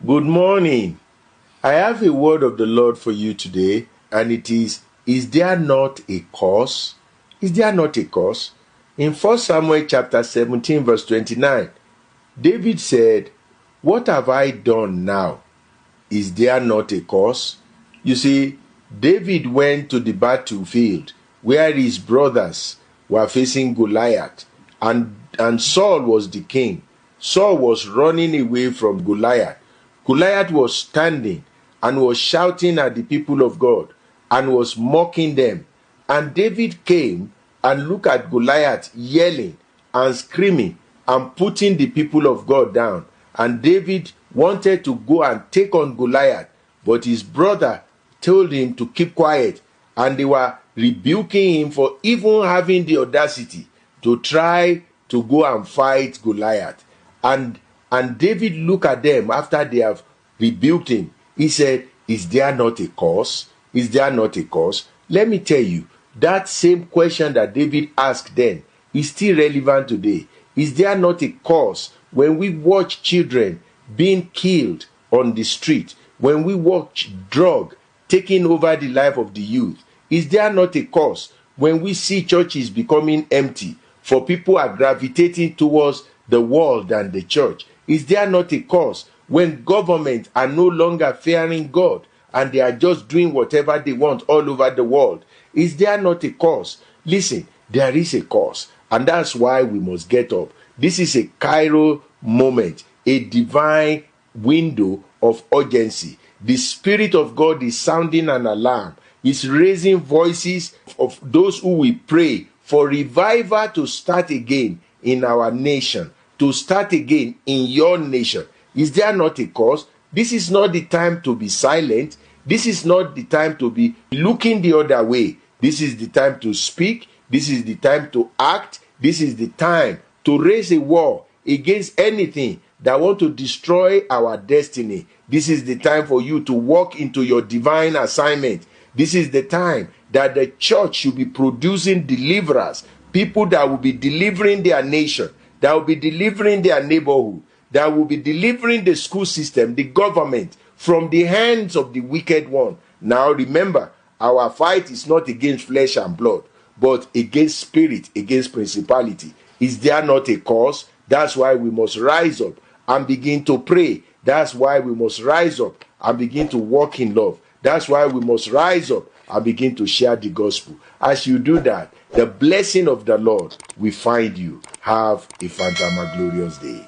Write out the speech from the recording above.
Good morning. I have a word of the Lord for you today, and it is there not a cause? Is there not a cause? In 1 Samuel chapter 17 verse 29, David said, "What have I done now? Is there not a cause?" You see, David went to the battlefield where his brothers were facing Goliath, and Saul was the king. Saul was running away from Goliath. Goliath was standing and was shouting at the people of God and was mocking them. And David came and looked at Goliath yelling and screaming and putting the people of God down. And David wanted to go and take on Goliath, but his brother told him to keep quiet, and they were rebuking him for even having the audacity to try to go and fight Goliath. And David looked at them after they have rebuked him. He said, "Is there not a cause? Is there not a cause?" Let me tell you, that same question that David asked then is still relevant today. Is there not a cause when we watch children being killed on the street, when we watch drug taking over the life of the youth? Is there not a cause when we see churches becoming empty, for people are gravitating towards the world and the church? Is there not a cause when governments are no longer fearing God and they are just doing whatever they want all over the world? Is there not a cause? Listen, there is a cause, and that's why we must get up. This is a Cairo moment, a divine window of urgency. The Spirit of God is sounding an alarm. He's raising voices of those who will pray for revival to start again in our nation, to start again in your nation. Is there not a cause? This is not the time to be silent. This is not the time to be looking the other way. This is the time to speak. This is the time to act. This is the time to raise a war against anything that want to destroy our destiny. This is the time for you to walk into your divine assignment. This is the time that the church should be producing deliverers, people that will be delivering their nation, that will be delivering their neighborhood, that will be delivering the school system, the government, from the hands of the wicked one. Now remember, our fight is not against flesh and blood, but against spirit, against principality. Is there not a cause? That's why we must rise up and begin to pray. That's why we must rise up and begin to walk in love. That's why we must rise up and begin to share the gospel. As you do that, the blessing of the Lord will find you. Have a fantastic, glorious day.